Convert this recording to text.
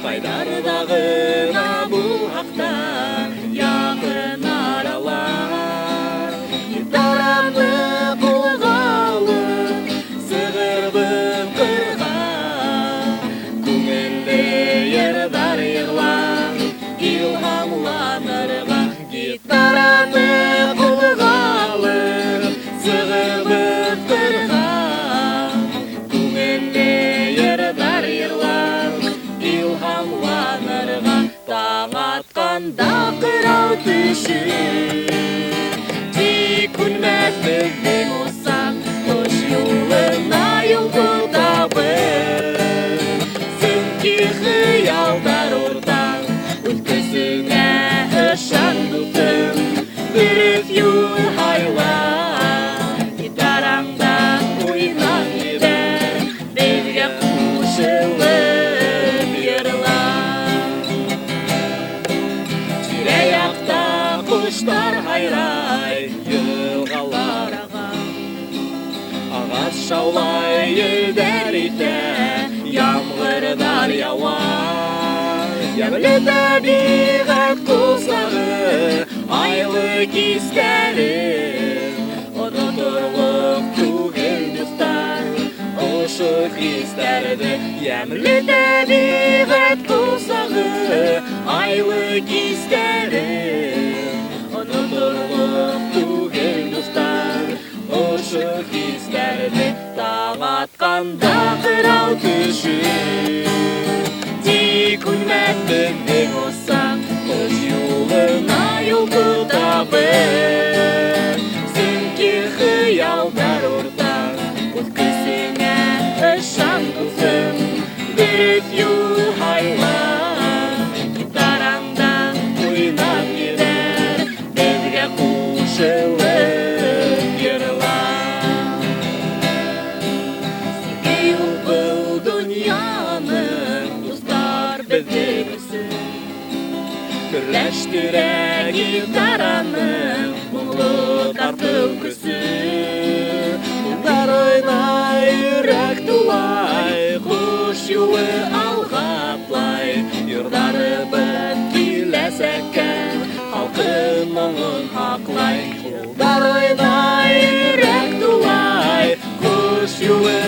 Қайдардағына бұл хақтан яқын аралар. Гитарамды қолға алып, сығырбын қырға, көңілді ердар ерлан, илхамланырға. Гитарамды қолға алып, сығырбын қырға, көңілді ердар ерлан, илхамланырға. Таң атқанда қырау түші, тек күлмәс біздің ұсақ, қош юлына юлды табыр. Сүнки қиялдар ортаң, үлкісіне ұшан бұлтым, бүріп юл хайла. Гитараңда ойнан ебер, бізге қушылып құштар хайрай, йылғалар ағам. Ағас шаулай елдер ите, ямғырдар яуа. Емлі табиғат құсағы, айлы кестәрі. Ұнытырлық түгел достар, ұшы хистәрді. Емлі табиғат құсағы, айлы кестәрі. Ұнытырлық түгел достар, ұшы хистәрді. Таң атқанда қырау түші, тек күлмәс біздің ұсақ, қош юлына юлды табыр. Сүнки қиялдар ортаң, өткісіне ұшан құлсын, бүріп юл хайла. Гитараңдан ойнап ебер, бізге қушылып ерлан. Сізге бұл дүнияның достар біздің үшін, бірләштіре гитараның мұңлы тартыл күсі. Мұндар ойнай, үрек тулай, құш юлы алға атлай. Йырдары бін келесеккен, халқын мұңын хақлай. Мұндар ойнай, үрек тулай, құш юлы